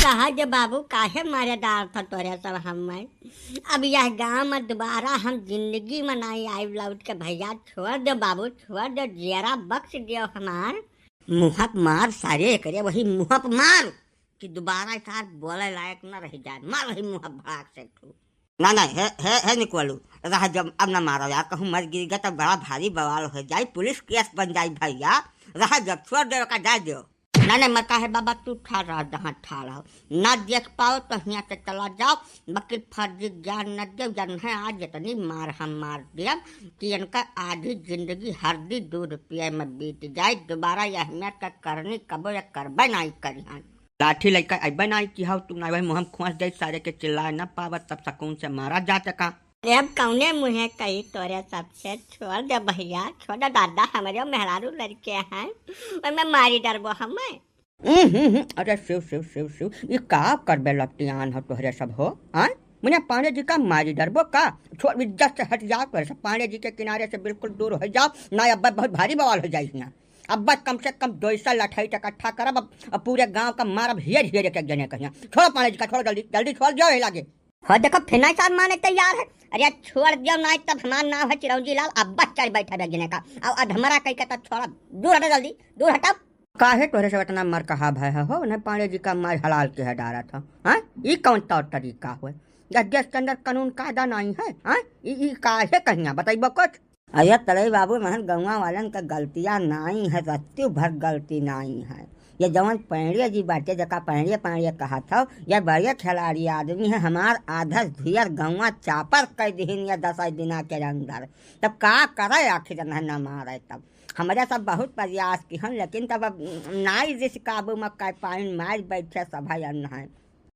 कहा जे बाबू काहे मारे डाल था तोरे सब हमें। अब यह गाँव में दोबारा हम जिंदगी में नहीं आई लौट के। भैया छोड़ दे बाबू, छोड़ दे, जरा बख्श दियो हमार। मुहप मार सारे करे वही मुहप मार कि दोबारा सार बोले लायक न रह जाए। मार वही मुहप भाग से तू। ना ना है निकलू रहा जब अब न मारो यार, कहूँ मर गिर गया तो बड़ा भारी बवाल हो जाए, पुलिस केस बन जाए भैया। रहा जब छोड़ दे का जा दो। ना नहीं मत है बाबा, तू ठा रहा जहाँ ठा रहा ना देख पाओ तो यहाँ से चला जाओ। बाकी फर्जी ज्ञान न दे जन है आज जितनी मार हम मार दिया कि इनका आधी जिंदगी हरदी दूध पिए में बीत जाए। दोबारा यह अहमियत का करनी कबो या करबे नहीं करी। लाठी लेकर अब नहीं कि हाउ तुम ना मुँह खोस दे सारे के चिल्ला न पावत तब सकून से मारा जा सका। अब कौने मुँहे कही तोरे सबसे छोड़ दे भैया, छोड़ दे दादा, हमारे मेहरारू लड़के हैं और मैं मारी डरबो हमें। अरे शिव शिव शिव शिव, ये का करबे लपटियान हो तोहरे सब हो। मुझे पांडे जी का मारी डरबो का, छोड़ इज्जत से हट जाओ। तोरे सब पांडे जी के किनारे से बिल्कुल दूर हो जाओ ना, अब बहुत भारी बवाल हो जाए ना। अब बस कम से कम 200 लठाई इकट्ठा करब, अब पूरे गांव का मारब हियर हियर एक जने कहिया। छोड़ो पांडे जी का, छोड़ो जल्दी जल्दी छोड़ जाओ लागे। हो देखो फिर नहीं साथ माने तैयार है। अरे छोड़ दियो नहीं तब हमारा नाम है चिरौंजी लाल। अब बस चल बैठा बेगने का और हमारा कहीं कहता छोड़ा, दूर हटा जल्दी दूर हटाओ। काहे तोरे से इतना मर कहा भय हो, उन्हें पांडे जी का मार हलाल के है डारा था। हाँ ये कौन तौर तरीका हुए, देश के अंदर कानून कायदा नहीं है। हाँ ये काहे कहिया बताइबो कुछ। अरे तले बाबू महन गौवा वालन का गलतियां नहीं है, रत्ती भर गलती नहीं है। ये जवन पांडे जी बाटे जका पांडे पांडे कहा था, यह बड़े खिलाड़ी आदमी है। हमार आधा धुयर गौवा चापर कर दिन या 10 दिना के अंदर, तब का करे आखिर न मारे। तब हमारे सब बहुत प्रयास की हम, लेकिन तब अब नाई जिस काबू में कर पाइन मार बैठे सभा है।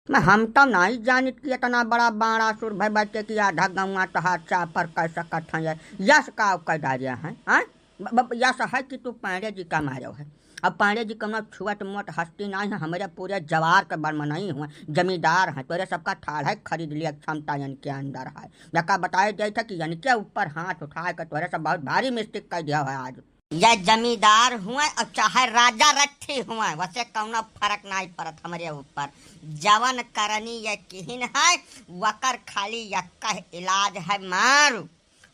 मैं हम तो नहीं जानित कि इतना बड़ा बाड़ा सुर भाई बच्चे की आधा गौवा तहार चापर कर सकत है। यश का कर डाले हैं। यश है कि तू पांडे जी का मारो है। अब पांडे जी कम छुअत मोट हस्ती नहीं है, हमारे पूरे जवार के बर्म नहीं हुए, जमींदार हैं। तोरे सबका ठाड़ है खरीद लिया क्षमता इनके अंदर है। जका बताए जाए था कि इनके ऊपर हाथ उठाए कर तोरे सब बहुत भारी मिस्टेक कर दिया है। आज या जमींदार हुए और चाहे राजा रट्ठी हुए, वैसे कौनो फर्क नहीं पड़त हमारे ऊपर। जवन करनी ये किहिन है वकर खाली यक्का इलाज है मारू।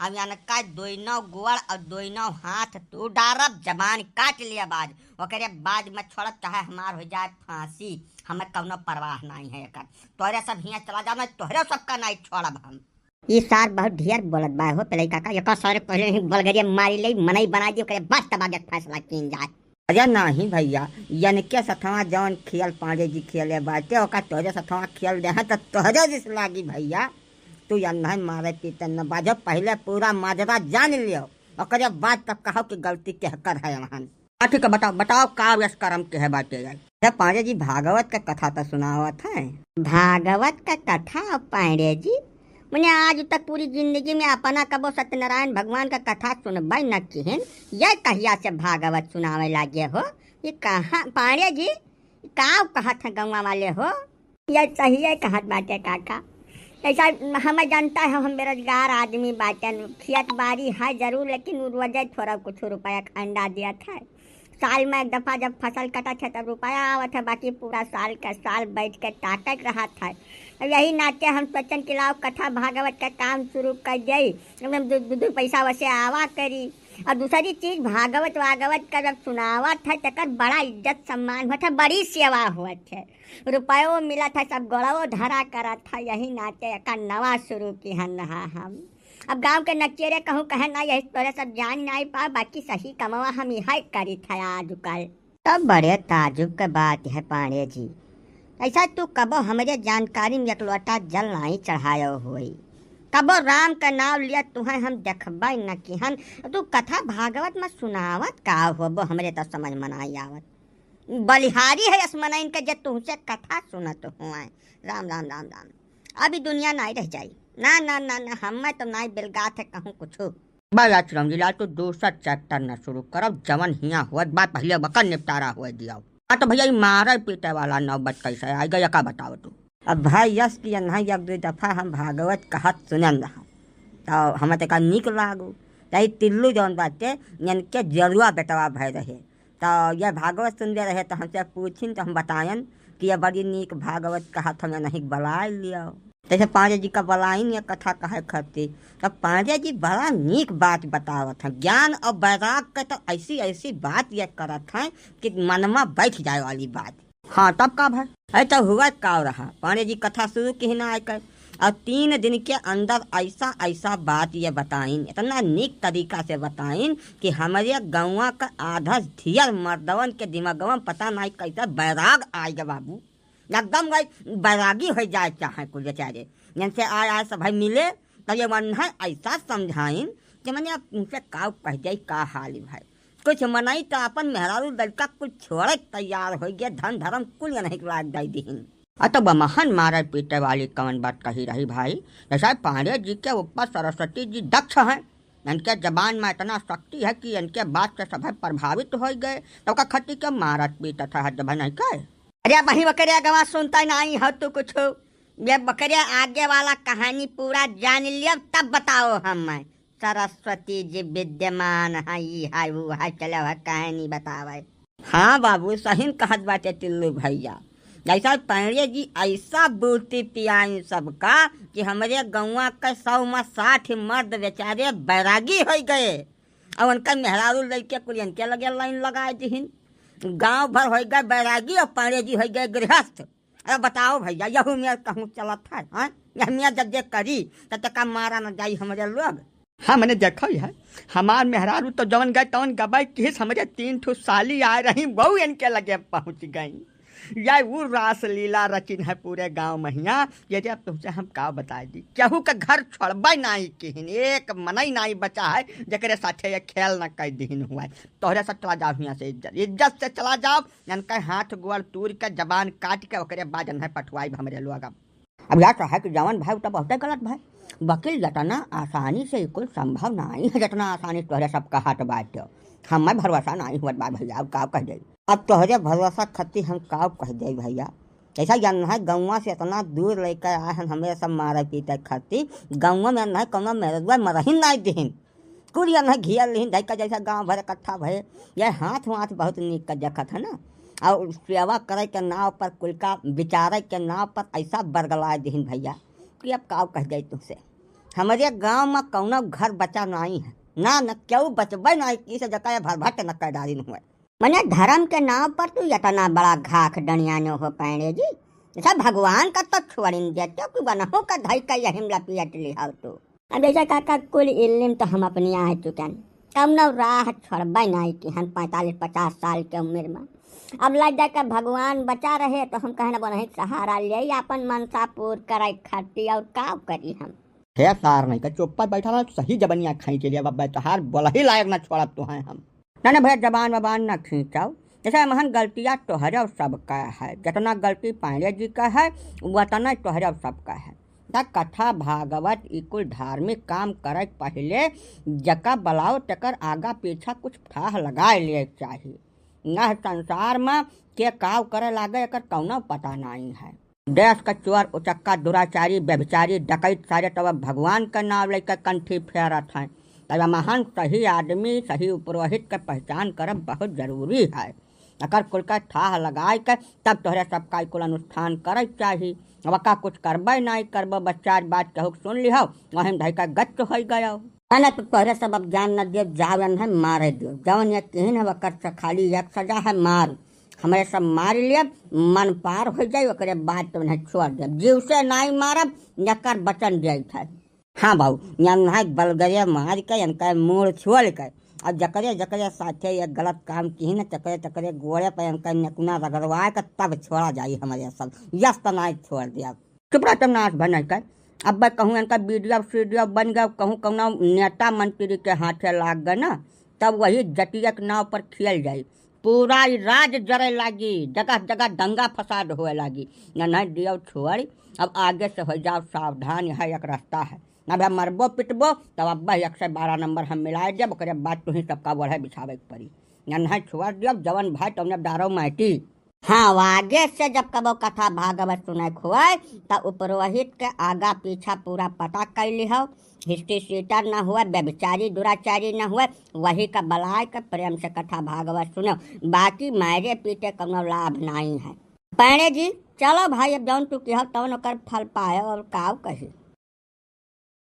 अब यानका दोनों गोड़ और दोनों हाथ तू डारब, जबान काट लिया बाज ओकरे बाद में छोड़ब, चाहे हमार हो जाए फांसी, हमें कौनो परवाह नहीं है। तोरे सब हियाँ चला जाना, तोहरे सबका नहीं छोड़ब हम। ये सार बहुत ढेर बोलत बा हो पहले काका, एक सारे पहले ही बलगरिया मारी ले मनई बना दियो, करे बाद तब आगे फैसला किन जाए। अरे नहीं भैया, यनके सथवा जौन खेल पांडे जी खेले बाटे ओका तोरे सथवा खेल दे तो तोहरे जिस लागी भैया। तू यन्ना मारे पीते न बाजो, पहले पूरा माजरा जान लियो ओकरे बाद तब कहो कि गलती कहकर है वहाँ। ठीक है बताओ बताओ का व्यस कर्म के है बाटे यार। पांडे जी भागवत का कथा तो सुनावत है। भागवत का कथा पांडे जी, मैंने आज तक पूरी जिंदगी में अपना कबो सत्यनारायण भगवान का कथा सुनबई न किहन। यह कहिया से भागवत सुनावे लागे हो, ये कहाँ पांडे जी का कहत है गौवा वाले हो। यह सही है कहत बाटे काका। ऐसा हमें जानता है हम बेरोजगार आदमी बाटे, खेत बाड़ी है जरूर, लेकिन रोजे थोड़ा कुछ रुपया का अंडा दिया था। साल में एक दफ़ा जब फसल कटा था तब रुपया आवत है, बाकी पूरा साल का साल बैठ के ताकत रहा था। यही नाते हम सोचन के लाओ कथा भागवत का काम शुरू कर जाई, एकदम दो पैसा वैसे आवा करी। और दूसरी चीज भागवत वागवत का जब सुनावत है तक बड़ा इज्जत सम्मान हुआ था, बड़ी सेवा हुआ था, रुपयों मिला था, सब गौरव धरा करा था। यही नाते का नवा शुरू की हम। अब गांव के नचेरे कहूँ कहे ना, यही तोरे सब जान नहीं पा, बाकी सही कमावा हम यह करी था आजकल। तब बड़े ताजुब के बात है पांडे जी, ऐसा तू कबो हमारे जानकारी में एक लोटा जल नहीं चढ़ायो हुई, कबो राम का नाम लिया तुम्हें हम देखबा न किहन। तू कथा भागवत में सुनावत का हो वो हमरे तो समझ में नहीं आवत। बलिहारी है असमनाइन के जे तुमसे कथा सुनत हुआ। राम राम राम राम, अभी दुनिया नहीं रह जाई। ना ना ना ना हमें तो नहीं बिलगात है कहूँ कुछ। बाला चिरौंजी लाल तू दूसरा चैप्टर न शुरू करब, जवन हिया हुआ बात पहले बकर निपटारा हुआ दिया। तो भैया मारे पीटे वाला नौबत कैसे आ गया का बताओ तू। अब भाई यश की नहीं एक दो दफा हम भागवत कहत सुनन रहा तो हमें तो निक लागू। तही तिल्लू जौन बाटे इनके जरुआ बेटवा भय रहे, तो यह भागवत सुन रहे तो हमसे पूछिन तो हम बतायन कि ये बड़ी नीक भागवत कहा था मैं नहीं बला लिया। जैसे पांडे जी का बलाई नहीं कथा कहे खती, तब पांडे जी बड़ा नीक बात बतावत है। ज्ञान और वैराग का तो ऐसी ऐसी बात ये करत है कि मनमा बैठ जाए वाली बात। हाँ तब का भाई ऐसा हुआ का रहा। पांडे जी कथा शुरू की ना आकर और 3 दिन के अंदर ऐसा ऐसा बात ये बताइन, इतना नीक तरीका से बताइन कि हमारे गौवा का आधा धियर मर्दवन के दिमागवा पता नहीं कैसा बैराग आएगा बाबू। एकदम भाई बैरागी हो जाए चाहे कुछ बेचारे जिनसे आए सब भाई मिले तब ये मन है ऐसा समझाइन कि मैंने अब उनसे का कह जाए का हाल भाई। कुछ मनाई तो अपन मेहरारू लड़का कुछ छोड़े तैयार हो गया, धन धर्म कुल नहीं लाग दाई दीन। तो बमहन मारे पीटे वाली कौन बात कही रही भाई। जैसा पांडे जी के ऊपर सरस्वती जी दक्ष हैं, इनके जबान में इतना शक्ति है कि इनके बात से सब प्रभावित हो गए। तो का खट्टी के मारत पीटा था हद नहीं कहे। अरे वही बकरिया गवा सुनता नहीं हो तो कुछ ये बकरिया आगे वाला कहानी पूरा जान लिया तब बताओ हमें। सरस्वती जी विद्यमान है वो है चलो कहानी बतावे। हाँ बाबू सही कहत बाटे टिल्लू भैया। जैसा पांडे जी ऐसा बूटी पियाई सबका कि हमारे गौवा के 100 में 60 मर्द बेचारे बैरागी हो गए और उनका मेहरारू लड़के कुल के लगे लाइन लगाए दीन। गांव भर हो गए बैरागी और पांडे जी हो गए गृहस्थ। अरे बताओ भैया यहू में कहूँ चलत है। यह मियाँ जब जे करी तब तक मारा न जाई हमारे लोग। हाँ मैंने देखा ही है हमार मेहरारू तो जवन गए तवन गबाई किस हमारे 3 ठो साली आ रही बहु इनके लगे पहुँच गई। यह वो रास लीला रचिन है पूरे गांव महिया। ये जब तुमसे हम का बता दी केहू के घर छोड़बे नहीं किन एक मनई नहीं बचा है जकरे साथे ये खेल न कर दीन हुआ है। तोहरे से चला जाओ यहाँ से इज्जत से चला जाओ इनका हाथ गोड़ तूर के जबान काट के ओकरे बाद है पठवाई हमारे लोग। अब यार है कि जवान भाई तो बहुत गलत भाई। वकील जतना आसानी से कुल संभव नहीं है जितना आसानी तोहरे सबका हाथ बात हमें भरोसा नहीं हुआ बा भैया। अब का कह दे अब तोहरे भरोसा खती हम का कह दे भैया। ऐसा जन है गौवा से इतना दूर लेकर आए हैं हमें सब मारे पीटे खती गौवा में नहीं कौन मेरे मरही नहीं दीन कुल न घिया लिन ढका जैसा गाँव भर इकट्ठा भय। यह हाथ वाथ बहुत नीक का जखत है ना और सेवा करे के नाव पर कुल का विचारे के नाव पर ऐसा बरगला दीन भैया कि अब का कह दे तुमसे। हमारे गांव में कौनो घर बचा नहीं है ना न क्यों बचबे नहीं किसे जका भर भट न कर डाली हुए। मैंने धर्म के नाव पर तू इतना बड़ा घाख डनियानो हो पांडे जी। सब भगवान का तो छोड़िन देते कि बनहो का धई का यही लपियट लिहा तो। अब ऐसा काका कुल इल्म तो हम अपनी आ चुकन कम न राह छोड़बे नहीं कि हम 45-50 साल के उम्र में। अब लग जाए का भगवान बचा रहे तो हम कहना बना सहारा ले अपन मनसा पूर करे खाती और का करी हम। है सार नहीं का चुप्पा बैठा रहा सही जबनिया खाई के लिए बाबा तहार बोला ही लायक ना छोड़ा तो हैं हम ना भैया जबान वबान ना खींचाओ। जैसे महन गलतियाँ तोहरे सबका है जितना गलती पांडे जी का है उतना तोहरे सबका है। कथा भागवत इकुल धार्मिक काम करे पहले जका बलाओ तकर आगा पीछा कुछ ठाह लगा ले चाहिए। न संसार में के काव करे लागे एकर कौनो पता नहीं है। देश का चोर उचक्का दुराचारी व्यभिचारी डकैत सारे तब भगवान का नाम लेकर कंठी फेरत हैं। तब महान सही आदमी सही पुरोहित के पहचान करब बहुत जरूरी है। अगर कुल का ठाह लगाए कर तब तोहरे सबका कुल अनुष्ठान करे चाहिए। वका कुछ करबे नहीं करब बच्चा बात कहू सुन लिहो वहीं ढाई का गच्च हो गया ना तो तोहरे सब अब जान न दे जावन है मारे दियो जवन ये कहन है वकर से खाली एक सजा है मार हमारे सब मार लिए मन पार हो जाए ओकरे बाद तो नहीं छोड़ दे जीव से नहीं मारब नकर बचन जाए था। हाँ बाबू यहाँ बलगरिया मार के इनका मूड़ छोड़ कर और जकरे जकरे साथे ये गलत काम की न चकरे चकरे गोड़े पर इनका नकुना रगड़वा कर तब छोड़ा जाए हमारे सब यस तो नहीं छोड़ दिया चुपड़ा तब नाश बन कर। अब मैं कहूँ इनका वीडियो बन गया कहूँ कहूँ नेता मंत्री के हाथे लाग गए ना तब वही जटिया के नाव पर खेल जाए पूरा राज जरे लागी जगह जगह दंगा फसाद होए लागी न नहीं दियो छोड़। अब आगे से हो जाओ सावधान यह एक रास्ता है ना भाई मरबो पिटबो तब अब्बा 112 नंबर हम मिलाए जब ओकरे बाद तुम्हें सबका बढ़े बिछावे के पड़ी या नहीं छोड़ दियो जवन भाई तुमने डारो माटी। हाँ आगे से जब कबो कथा भागवत सुनाए खुआए तब उपरोहित के आगा पीछा पूरा पता कर लिहो हिस्ट्री सीटर न हुआ व्यभिचारी दुराचारी न हुआ वही का बलाय का प्रेम से कथा भागवत सुनो बाकी मारे पीटे कोनो लाभ नहीं है। पाणे जी चलो भाई अब जौन तू कह तौन ओकर फल पाए और काव कही।